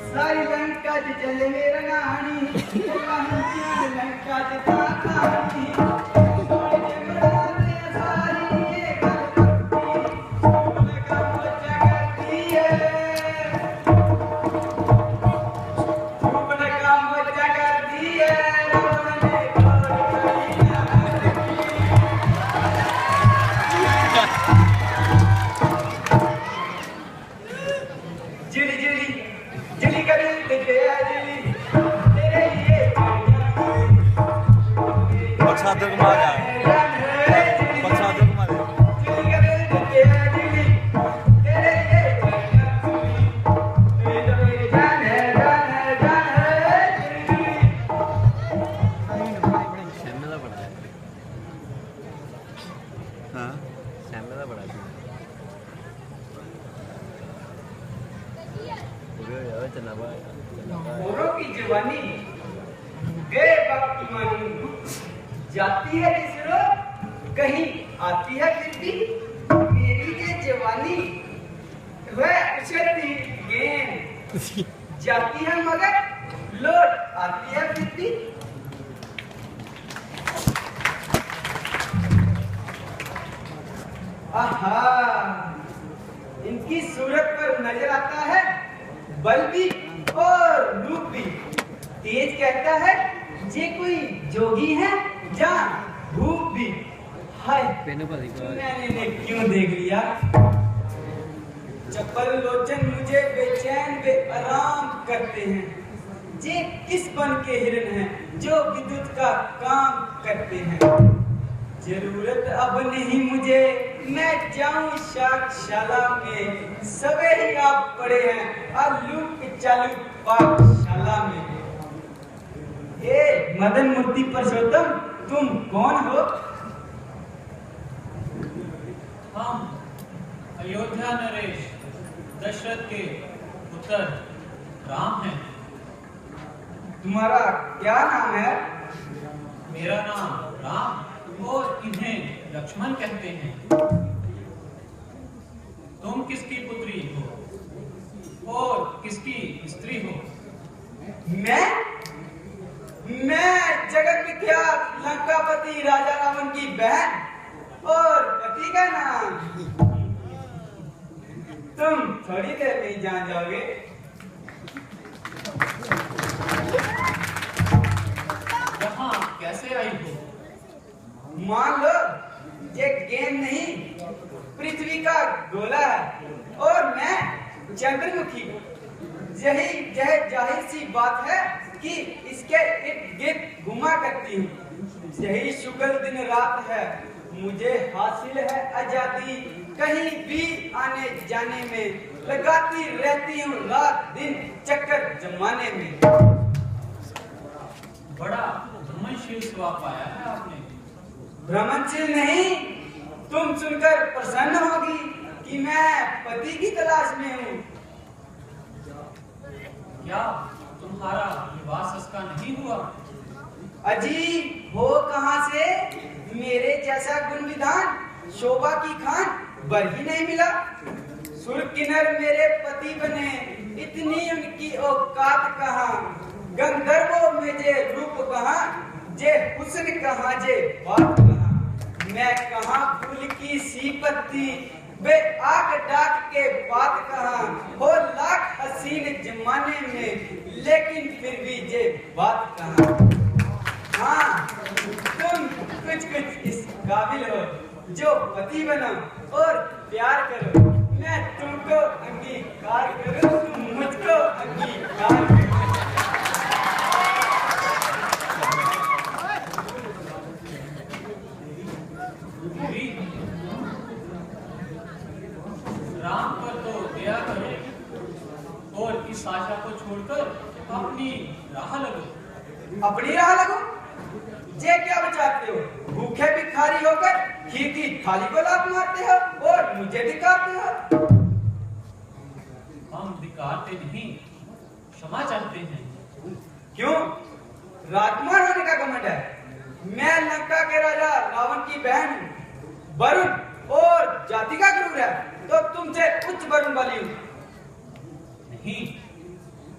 सारी लंका चले मेरा नानी लंका कहानी की जवानी गए बाप की मानी जाती है किसरो कहीं आती है फिरती मेरी ये जवानी वह उछलती गेंद जाती है मगर लौट आती है फिरती। आहा इनकी सूरत पर नजर आता है बल भी और रूप भी। तेज कहता है जे कोई जोगी है जा भूप भी। हाय मैंने क्यों देख लिया चप्पल लोचन मुझे बेचैन बेआराम करते हैं। जे किस बन के हिरन हैं जो विद्युत का काम करते हैं। जरूरत अब नहीं मुझे मैं जाऊं शाला में सबे ही आप पड़े हैं आलू चालू पाठशाला में। ए मदन मूर्ति पुरुषोत्तम तुम कौन हो? हम अयोध्या नरेश दशरथ के पुत्र राम हैं। तुम्हारा क्या नाम है? मेरा नाम राम और इन्हें लक्ष्मण कहते हैं। तुम किसकी पुत्री हो और किसकी स्त्री हो? मैं जगत विख्यात लंकापति राजा रावण की बहन और पति का नाम। तुम थोड़ी देर में जान जाओगे। यहाँ कैसे आई हो? मान लो ये गेंद नहीं पृथ्वी का गोला है और मैं चंद्रमुखी। यही जाहिर सी बात है कि इसके इर्द गिर्द घुमा करती हूँ। यही शुक्ल दिन रात है मुझे हासिल है आजादी कहीं भी आने जाने में लगाती रहती हूँ रात दिन चक्कर जमाने में। बड़ा भ्रमणशील स्वभाव पाया है आपने। भ्रमणशील नहीं तुम सुनकर प्रसन्न होगी कि मैं पति की तलाश में हूँ। क्या तुम्हारा विवाह संस्कार नहीं हुआ? अजी हो कहाँ से मेरे जैसा गुण विधान शोभा की खान बर ही नहीं मिला। सुर किन्नर मेरे पति बने इतनी उनकी औकात कहाँ। गंधर्वों में जे रूप कहाँ जे हुस्न कहाँ जे बात कहाँ। मैं कहाँ फूल की सी पत्ती वे आग डाक के बात कहाँ हो लाख हसीन जमाने में लेकिन फिर भी जे बात कहाँ। हाँ तुम कुछ इस काबिल हो जो पति बनो और प्यार करो। मैं तुमको अंगीकार करूं तुम मुझको अंगीकार करो। राम इस आशा को छोड़कर अपनी राह लगो। अपनी राह लगो? ये क्या बचाते हो? भूखे भिखारी होकर खीर की थाली को लात मारते हो और मुझे धिक्कारते हो। हम धिक्कारते नहीं, क्षमा चाहते हैं। क्यों? राजकुमार होने का घमंड है? मैं लंका के राजा रावण की बहन हूँ, वरुण और जाति का क्रूर है, तो तुमसे उच्च वरुण वाली हूँ। नहीं,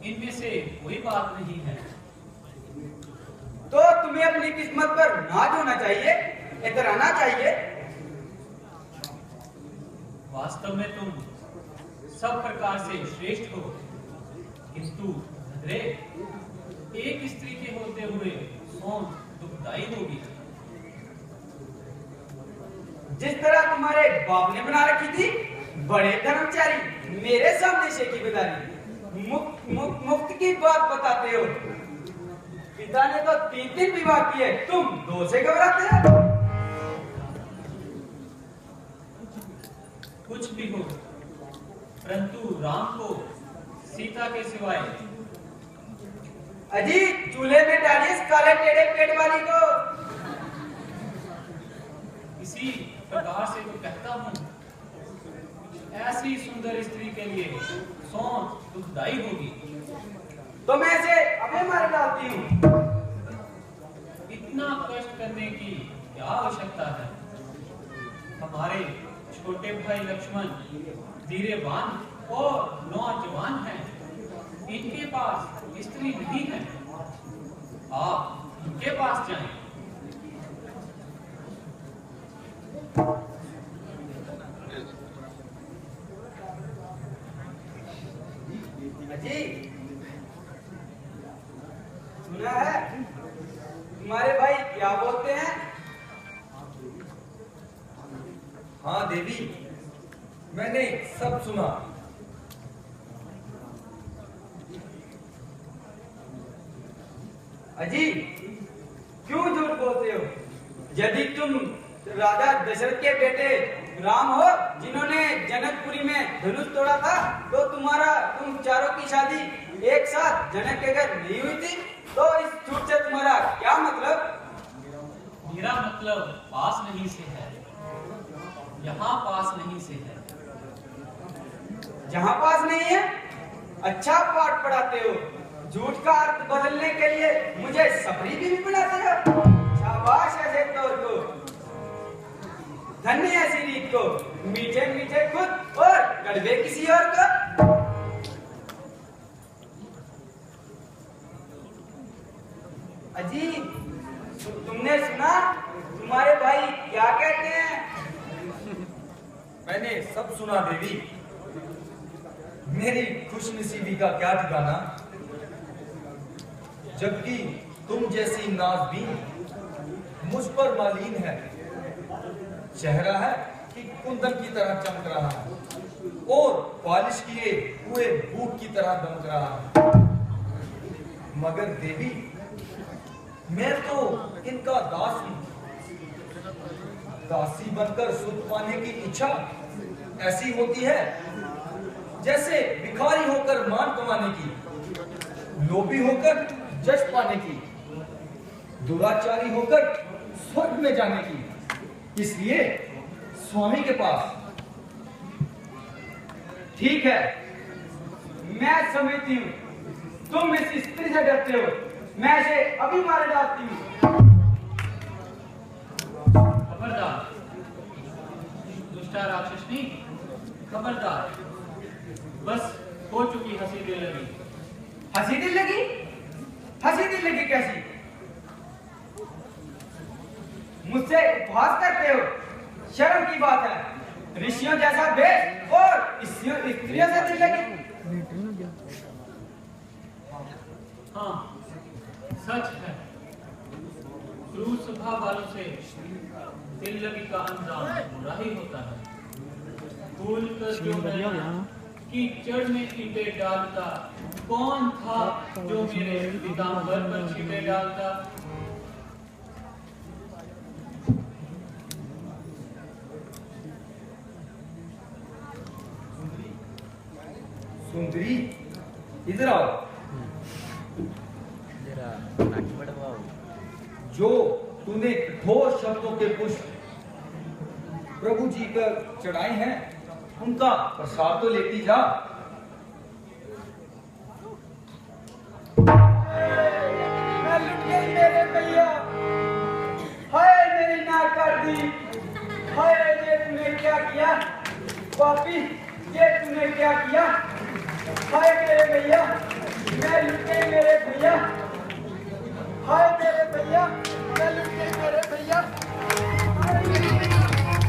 इनमें से कोई बात नहीं है। तो तुम्हें अपनी किस्मत पर नाज होना चाहिए, इतराना चाहिए। वास्तव में तुम सब प्रकार से श्रेष्ठ हो, किंतु रे, एक स्त्री के होते हुए सौन दुखदाई होगी। जिस तरह तुम्हारे बाप ने बना रखी थी, बड़े धर्मचारी मेरे सामने शेखी बदारी मुफ्त की बात बताते हो। पिता ने तो 3 विवाह किए, तुम 2 से घबराते हो। कुछ भी हो, परंतु राम को सीता के सिवाय। अजी, चूल्हे में डालिए इस काले टेढ़े पेट वाली को। इसी प्रकार से तो कहता हूँ, ऐसी सुंदर स्त्री के लिए सौन दुखदाई होगी। तो मैं इसे अबे मार डालती हूँ। इतना कष्ट करने की क्या आवश्यकता है? हमारे छोटे भाई लक्ष्मण धीरेवान और नौजवान हैं, इनके पास स्त्री नहीं है। आप इनके पास जाएं। अजी, सुना है तुम्हारे भाई क्या बोलते हैं? हाँ देवी, मैंने सब सुना। अजी, क्यों झूठ बोलते हो? यदि तुम राजा दशरथ के बेटे राम हो, जिन्होंने जनकपुरी में धनुष तोड़ा था, तो तुम चारों की शादी एक साथ जनक के घर नहीं हुई थी, तो इस झूठ से तुम्हारा क्या मतलब? मेरा मतलब पास नहीं से है, यहाँ पास नहीं से है। जहाँ पास नहीं है? अच्छा पाठ पढ़ाते हो। झूठ का अर्थ बदलने के लिए मुझे सबरी भी बनाते हो। शाबाश ऐसे तौर को, धन्य ऐसी रीत को, मीठे मीठे खुद और कड़वे किसी और को। अजी, तुमने सुना तुम्हारे भाई क्या कहते हैं? मैंने सब सुना देवी। मेरी खुशनसीबी का क्या ठिकाना, जबकि तुम जैसी नाज़बीन मुझ पर मालीन है। चेहरा है कि कुंदन की तरह चमक रहा है और पॉलिश किए हुए बूट की तरह दमक रहा है। मगर देवी, मैं तो इनका दास हूं। दासी बनकर सुख पाने की इच्छा ऐसी होती है जैसे भिखारी होकर मान कमाने की, लोभी होकर जश पाने की, दुराचारी होकर स्वर्ग में जाने की। इसलिए स्वामी के पास। ठीक है, मैं समझती हूँ तुम इस स्त्री से डरते हो। मैं इसे अभी मार डालती हूँ। खबरदार दुष्टा राक्षसनी, खबरदार। बस हो चुकी हंसी दिल लगी। हंसी दिल लगी? हंसी दिल लगी कैसी? मुझसे उपहास करते हो? शर्म की बात है। ऋषियों जैसा भेष और स्त्रियों से दिल लगी। हाँ, सच है। क्रूर स्वभाव वालों से दिल लगी का अंजाम बुरा ही होता है। भूल कर जो मैं कीचड़ में ईंटे डालता, कौन था जो मेरे पीतांबर पर छींटे डालता। सुंदरी, इधर आओ। जो तूने कठोर शब्दों के पुष्प प्रभु जी पर चढ़ाए हैं, उनका प्रसाद तो लेती जा। मैं लुट गई मेरे भैया, हाय मेरी नाक काट दी, हाय ये तूने क्या किया पापी, ये तूने क्या किया।